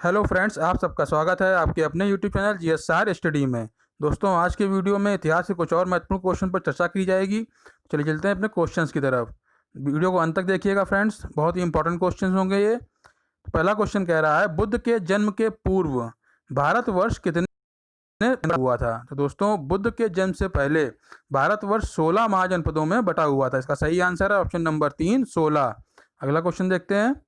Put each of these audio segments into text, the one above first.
Hello friends, आप सबका स्वागत है आपके अपने यूट्यूब चैनल जीएसआर स्टडी में। दोस्तों, आज के वीडियो में इतिहास के कुछ और महत्वपूर्ण क्वेश्चन पर चर्चा की जाएगी। चलिए चलते हैं अपने क्वेश्चंस की तरफ। वीडियो को अंत तक देखिएगा फ्रेंड्स, बहुत ही इंपॉर्टेंट क्वेश्चन होंगे ये। पहला क्वेश्चन कह रहा है, बुद्ध के जन्म के पूर्व भारतवर्ष कितने हुआ था? तो दोस्तों, बुद्ध के जन्म से पहले भारतवर्ष 16 महाजनपदों में बटा हुआ था। इसका सही आंसर है ऑप्शन नंबर 3, 16। अगला क्वेश्चन देखते हैं।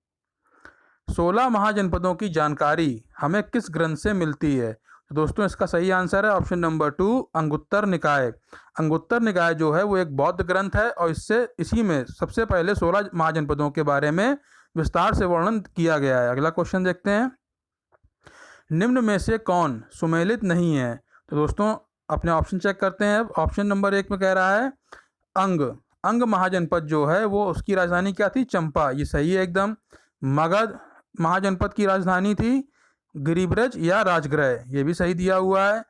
16 महाजनपदों की जानकारी हमें किस ग्रंथ से मिलती है? तो दोस्तों, इसका सही आंसर है ऑप्शन नंबर 2, अंगुत्तर निकाय। अंगुत्तर निकाय जो है वो एक बौद्ध ग्रंथ है और इसी में सबसे पहले 16 महाजनपदों के बारे में विस्तार से वर्णन किया गया है। अगला क्वेश्चन देखते हैं। निम्न में से कौन सुमेलित नहीं है? तो दोस्तों, अपने ऑप्शन चेक करते हैं। ऑप्शन नंबर 1 में कह रहा है अंग। अंग महाजनपद जो है वो उसकी राजधानी क्या थी? चंपा। ये सही है एकदम। मगध महाजनपद की राजधानी थी गिरिब्रज या राजगृह। ये भी सही दिया हुआ है।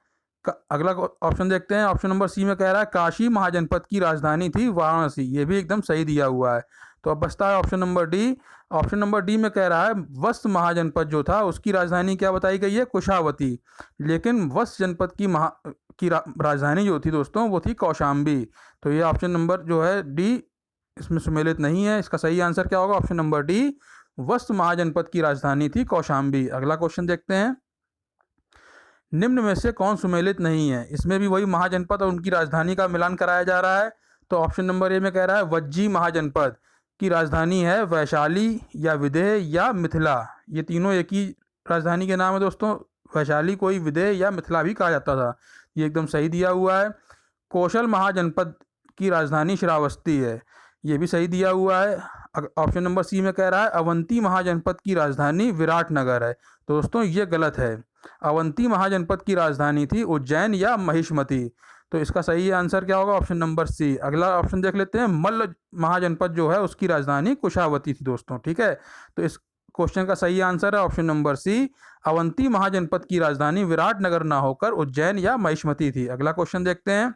अगला ऑप्शन देखते हैं। ऑप्शन नंबर सी में कह रहा है काशी महाजनपद की राजधानी थी वाराणसी। ये भी एकदम सही दिया हुआ है। तो अब बचता है option number D. Option number D में कह रहा है वस्त महाजनपद जो था उसकी राजधानी क्या बताई गई है? कुशावती। लेकिन वस्त जनपद की राजधानी जो थी दोस्तों वो थी कौशाम्बी। तो ये ऑप्शन नंबर जो है डी इसमें सुमेलित नहीं है। इसका सही आंसर क्या होगा? ऑप्शन नंबर डी, वस्त महाजनपद की राजधानी थी कौशाम्बी। अगला क्वेश्चन देखते हैं। निम्न में से कौन सुमेलित नहीं है? इसमें भी वही महाजनपद और उनकी राजधानी का मिलान कराया जा रहा है। तो ऑप्शन नंबर ए में कह रहा है वज्जी महाजनपद की राजधानी है वैशाली या विदेह या मिथिला। ये तीनों एक ही राजधानी के नाम है दोस्तों। वैशाली को ही विदेह या मिथिला भी कहा जाता था। ये एकदम सही दिया हुआ है। कौशल महाजनपद की राजधानी श्रावस्ती है। ये भी सही दिया हुआ है। ऑप्शन नंबर सी में कह रहा है अवंती महाजनपद की राजधानी विराटनगर है। तो दोस्तों, ये गलत है। अवंती महाजनपद की राजधानी थी उज्जैन या महिष्मती। तो इसका सही आंसर क्या होगा? Option number C. अगला ऑप्शन देख लेते हैं। मल्ल महाजनपद जो है उसकी राजधानी कुशावती थी दोस्तों। ठीक है, तो इस क्वेश्चन का सही आंसर है ऑप्शन नंबर सी, अवंती महाजनपद की राजधानी विराटनगर ना होकर उज्जैन या महिष्मती थी। अगला क्वेश्चन देखते हैं।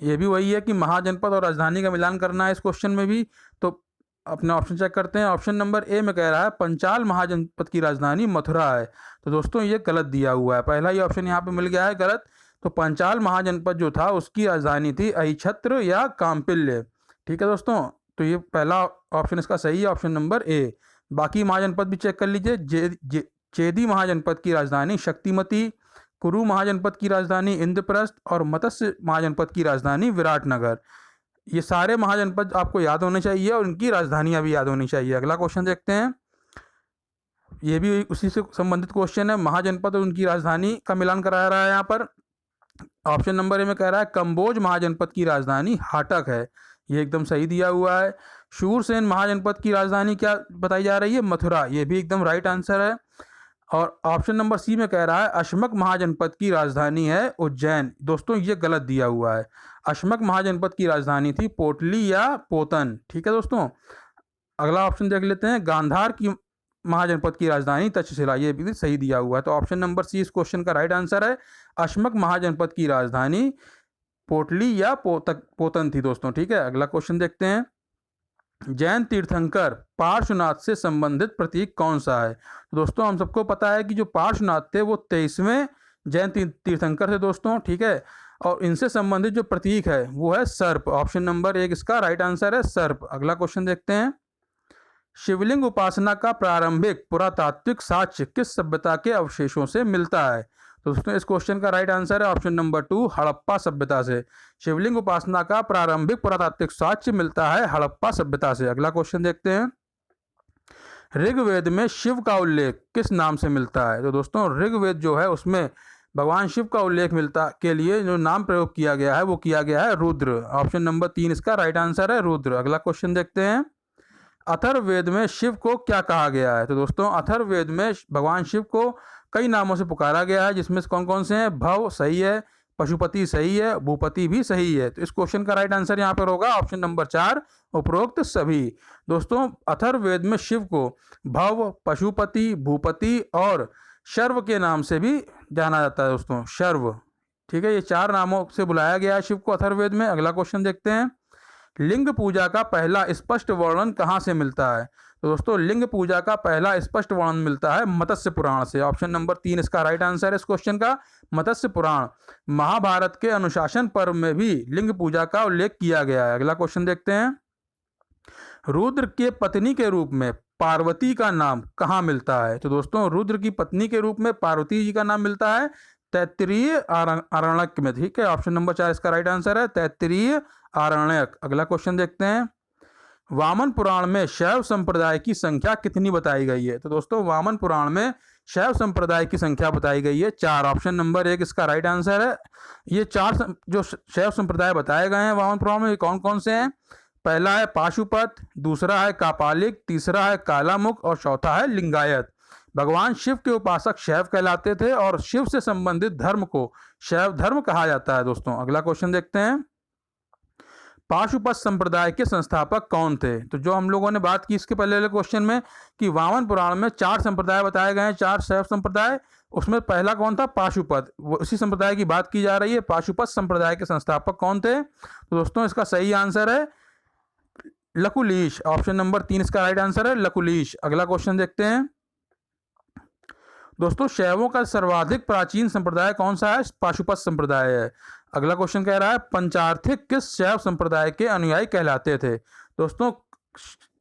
ये भी वही है कि महाजनपद और राजधानी का मिलान करना है इस क्वेश्चन में भी। तो अपने ऑप्शन चेक करते हैं। ऑप्शन नंबर ए में कह रहा है पंचाल महाजनपद की राजधानी मथुरा है। तो दोस्तों, ये गलत दिया हुआ है। पहला ही ऑप्शन यहाँ पे मिल गया है गलत। तो पंचाल महाजनपद जो था उसकी राजधानी थी अहिछत्र या काम्पिल्य। ठीक है दोस्तों, तो ये पहला ऑप्शन इसका सही है, ऑप्शन नंबर ए। बाकी महाजनपद भी चेक कर लीजिए। चेदी महाजनपद की राजधानी शक्तिमती, कुरु महाजनपद की राजधानी इंद्रप्रस्थ और मत्स्य महाजनपद की राजधानी विराटनगर। ये सारे महाजनपद आपको याद होने चाहिए और इनकी राजधानियां भी याद होनी चाहिए। अगला क्वेश्चन देखते हैं। ये भी उसी से संबंधित क्वेश्चन है। महाजनपद और उनकी राजधानी का मिलान कराया रहा है यहाँ पर। ऑप्शन नंबर ए में कह रहा है कंबोज महाजनपद की राजधानी हाटक है। ये एकदम सही दिया हुआ है। शूरसेन महाजनपद की राजधानी क्या बताई जा रही है? मथुरा। ये भी एकदम राइट आंसर है। और ऑप्शन नंबर सी में कह रहा है अशमक महाजनपद की राजधानी है उज्जैन। दोस्तों, ये गलत दिया हुआ है। अशमक महाजनपद की राजधानी थी पोटली या पोतन। ठीक है दोस्तों, अगला ऑप्शन देख लेते हैं। गांधार की महाजनपद की राजधानी तक्षशिला। ये भी सही दिया हुआ है। तो ऑप्शन नंबर सी इस क्वेश्चन का राइट आंसर है। अशमक महाजनपद की राजधानी पोटली या पोतन थी दोस्तों। ठीक है, अगला क्वेश्चन देखते हैं। जैन तीर्थंकर पार्श्वनाथ से संबंधित प्रतीक कौन सा है? दोस्तों, हम सबको पता है कि जो पार्श्वनाथ थे वो 23वें जैन तीर्थंकर थे दोस्तों। ठीक है, और इनसे संबंधित जो प्रतीक है वो है सर्प। ऑप्शन नंबर 1 इसका राइट आंसर है, सर्प। अगला क्वेश्चन देखते हैं। शिवलिंग उपासना का प्रारंभिक पुरातात्विक साक्ष्य किस सभ्यता के अवशेषों से मिलता है? तो दोस्तों, इस क्वेश्चन का राइट आंसर है ऑप्शन नंबर 2, हड़प्पा सभ्यता से। शिवलिंग उपासना का प्रारंभिक पुरातात्विक साक्ष्य मिलता है हड़प्पा सभ्यता से। अगला क्वेश्चन देखते हैं। ऋग्वेद में शिव का उल्लेख किस नाम से मिलता है? तो दोस्तों, ऋग्वेद जो है उसमें भगवान शिव का उल्लेख मिलता के लिए जो नाम प्रयोग किया गया है वो किया गया है रुद्र। ऑप्शन नंबर 3 इसका राइट आंसर है, रुद्र। अगला क्वेश्चन देखते हैं। अथर्ववेद में शिव को क्या कहा गया है? तो दोस्तों, अथर्ववेद में भगवान शिव को कई नामों से पुकारा गया है, जिसमें से कौन कौन से हैं? भव सही है, पशुपति सही है, भूपति भी सही है। तो इस क्वेश्चन का राइट आंसर यहाँ पर होगा ऑप्शन नंबर 4, उपरोक्त सभी। दोस्तों, अथर्ववेद में शिव को भव, पशुपति, भूपति और शर्व के नाम से भी जाना जाता है दोस्तों, शर्व। ठीक है, ये 4 नामों से बुलाया गया है शिव को अथर्ववेद में। अगला क्वेश्चन देखते हैं। लिंग पूजा का पहला स्पष्ट वर्णन कहाँ से मिलता है? तो दोस्तों लिंग पूजा का पहला स्पष्ट वर्णन मिलता है मत्स्य पुराण से। ऑप्शन नंबर 3 इसका राइट आंसर है इस क्वेश्चन का, मत्स्य पुराण। महाभारत के अनुशासन पर्व में भी लिंग पूजा का उल्लेख किया गया है। अगला क्वेश्चन देखते हैं, रुद्र के पत्नी के रूप में पार्वती का नाम कहाँ मिलता है? तो दोस्तों रुद्र की पत्नी के रूप में पार्वती जी का नाम मिलता है तैत्तिरीय आरण्यक में। ठीक है, ऑप्शन नंबर 4 इसका राइट आंसर है तैत्तिरीय आरण्यक। अगला क्वेश्चन देखते हैं, वामन पुराण में शैव संप्रदाय की संख्या कितनी बताई गई है? तो दोस्तों वामन पुराण में शैव संप्रदाय की संख्या बताई गई है 4। ऑप्शन नंबर 1 इसका राइट आंसर है। ये 4 जो शैव संप्रदाय बताए गए हैं वामन पुराण में, कौन कौन से हैं? पहला है पाशुपत, दूसरा है कापालिक, तीसरा है कालामुख और चौथा है लिंगायत। भगवान शिव के उपासक शैव कहलाते थे और शिव से संबंधित धर्म को शैव धर्म कहा जाता है। दोस्तों अगला क्वेश्चन देखते हैं, पाशुपत संप्रदाय के संस्थापक कौन थे? तो जो हम लोगों ने बात की इसके पहले वाले क्वेश्चन में कि वामन पुराण में 4 संप्रदाय बताए गए हैं, 4 शैव संप्रदाय, उसमें पहला कौन था? पाशुपत। उसी संप्रदाय की बात की जा रही है। पाशुपत संप्रदाय के संस्थापक कौन थे? तो दोस्तों इसका सही आंसर है लकुलीश। ऑप्शन नंबर 3 इसका राइट आंसर है लकुलीश। अगला क्वेश्चन देखते हैं, दोस्तों शैवों का सर्वाधिक प्राचीन संप्रदाय कौन सा है? पाशुपत संप्रदाय है। अगला क्वेश्चन कह रहा है, पंचार्थिक किस शैव संप्रदाय के अनुयायी कहलाते थे? दोस्तों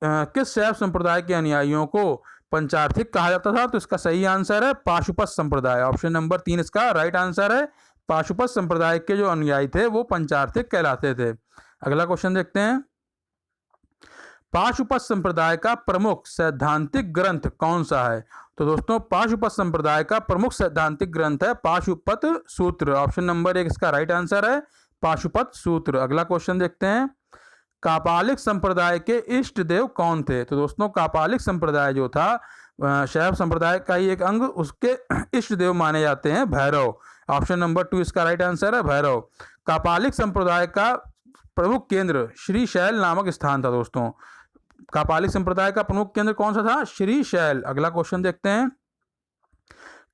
किस शैव संप्रदाय के अनुयायियों को पंचार्थिक कहा जाता था? तो इसका सही आंसर है पाशुपत संप्रदाय। ऑप्शन नंबर 3 इसका राइट आंसर है। पाशुपत संप्रदाय के जो अनुयायी थे वो पंचार्थिक कहलाते थे। अगला क्वेश्चन देखते हैं, पाशुपत संप्रदाय का प्रमुख सैद्धांतिक ग्रंथ कौन सा है? तो दोस्तों पाशुपत संप्रदाय का प्रमुख सैद्धांतिक ग्रंथ है पाशुपत सूत्र। ऑप्शन नंबर 1 इसका राइट आंसर है पाशुपत सूत्र। अगला क्वेश्चन देखते हैं, कापालिक संप्रदाय के इष्ट देव कौन थे? तो दोस्तों कापालिक संप्रदाय जो था शैव संप्रदाय का ही एक अंग, उसके इष्ट देव माने जाते हैं भैरव। ऑप्शन नंबर 2 इसका राइट आंसर है भैरव। कापालिक संप्रदाय का प्रमुख केंद्र श्रीशैल नामक स्थान था। दोस्तों कापालिक संप्रदाय का प्रमुख केंद्र कौन सा था? श्रीशैल। अगला क्वेश्चन देखते हैं,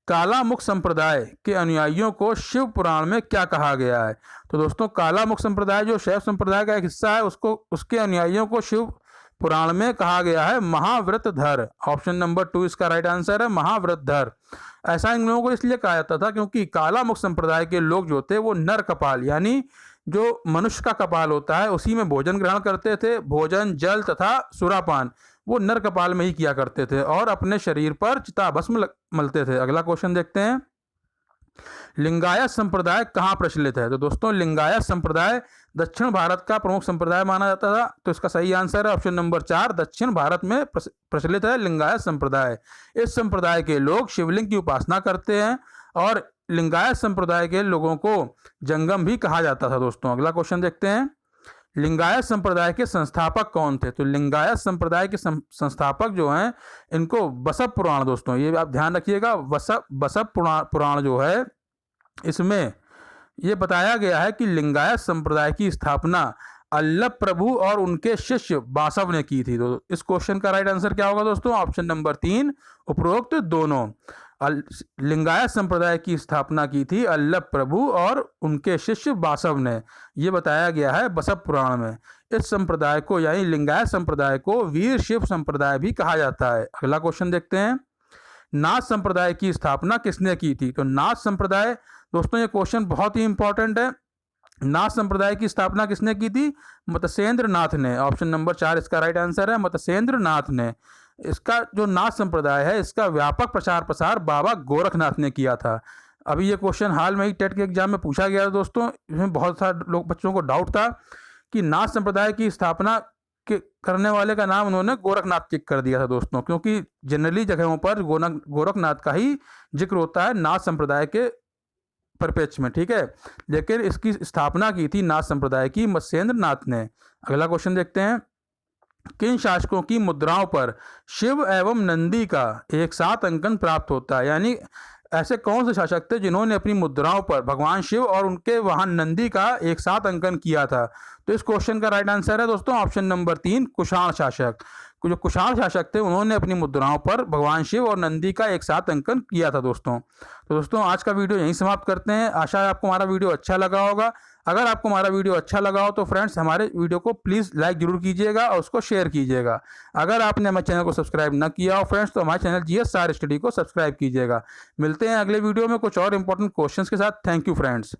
कालामुख संप्रदाय के अनुयायियों को शिव पुराण में क्या कहा गया है? तो दोस्तों कालामुख संप्रदाय जो शैव संप्रदाय का एक हिस्सा है, उसके अनुयायियों को शिव पुराण में कहा गया है महाव्रतधर। ऑप्शन नंबर 2 इसका राइट आंसर है महाव्रतधर। ऐसा इन लोगों को इसलिए कहा जाता था क्योंकि कालामुख संप्रदाय के लोग जो थे वो नर कपाल यानी जो मनुष्य का कपाल होता है उसी में भोजन ग्रहण करते थे। भोजन, जल तथा सुरापान वो नर कपाल में ही किया करते थे और अपने शरीर पर चिताभस्म मलते थे। अगला क्वेश्चन देखते हैं, लिंगायत संप्रदाय कहाँ प्रचलित है? तो दोस्तों लिंगायत संप्रदाय दक्षिण भारत का प्रमुख संप्रदाय माना जाता था। तो इसका सही आंसर है ऑप्शन नंबर 4, दक्षिण भारत में प्रचलित है लिंगायत संप्रदाय। इस संप्रदाय के लोग शिवलिंग की उपासना करते हैं और लिंगायत संप्रदाय के लोगों को जंगम भी कहा जाता था। दोस्तों अगला क्वेश्चन देखते हैं, लिंगायत संप्रदाय के संस्थापक कौन थे? तो लिंगायत संप्रदाय के संस्थापक जो हैं इनको बसव पुराण, दोस्तों ये आप ध्यान रखिएगा, बसव पुराण जो है इसमें ये बताया गया है कि लिंगायत संप्रदाय की स्थापना अल्लभ प्रभु और उनके शिष्य बासव ने की थी। तो इस क्वेश्चन का राइट आंसर क्या होगा दोस्तों? ऑप्शन नंबर 3 उपरोक्त दोनों। लिंगायत संप्रदाय की स्थापना की थी अल्लभ प्रभु और उनके शिष्य बासव ने, ये बताया गया है बसव पुराण में। इस संप्रदाय को यानी लिंगायत संप्रदाय को वीर शिव संप्रदाय भी कहा जाता है। अगला क्वेश्चन देखते हैं, नाथ संप्रदाय की स्थापना किसने की थी? तो नाथ संप्रदाय, दोस्तों ये क्वेश्चन बहुत ही इंपॉर्टेंट है। नाथ संप्रदाय की स्थापना किसने की थी? मत्स्येंद्र नाथ ने। ऑप्शन नंबर 4 इसका राइट आंसर है मत्स्येंद्र नाथ ने। इसका जो नाथ संप्रदाय है इसका व्यापक प्रचार प्रसार बाबा गोरखनाथ ने किया था। अभी ये क्वेश्चन हाल में ही टेट के एग्जाम में पूछा गया था दोस्तों। इसमें बहुत सारे लोग बच्चों को डाउट था कि नाथ संप्रदाय की स्थापना करने वाले का नाम उन्होंने गोरखनाथ टिक कर दिया था दोस्तों, क्योंकि जनरली जगहों पर गोरखनाथ का ही जिक्र होता है नाथ संप्रदाय के परिप्रेक्ष्य में। ठीक है, लेकिन इसकी स्थापना की थी नाथ संप्रदाय की मत्स्येंद्र नाथ ने। अगला क्वेश्चन देखते हैं, किन शासकों की मुद्राओं पर शिव एवं नंदी का एक साथ अंकन प्राप्त होता है? यानी ऐसे कौन से शासक थे जिन्होंने अपनी मुद्राओं पर भगवान शिव और उनके वाहन नंदी का एक साथ अंकन किया था? तो इस क्वेश्चन का राइट आंसर है दोस्तों ऑप्शन नंबर 3 कुषाण शासक। जो कुशाण शासक थे उन्होंने अपनी मुद्राओं पर भगवान शिव और नंदी का एक साथ अंकन किया था दोस्तों। तो दोस्तों आज का वीडियो यहीं समाप्त करते हैं। आशा है आपको हमारा वीडियो अच्छा लगा होगा। अगर आपको हमारा वीडियो अच्छा लगा हो तो फ्रेंड्स हमारे वीडियो को प्लीज़ लाइक जरूर कीजिएगा और उसको शेयर कीजिएगा। अगर आपने हमारे चैनल को सब्सक्राइब ना किया हो फ्रेंड्स तो हमारे चैनल GS स्टार स्टडी को सब्सक्राइब कीजिएगा। मिलते हैं अगले वीडियो में कुछ और इंपॉर्टेंट क्वेश्चंस के साथ। Thank you friends.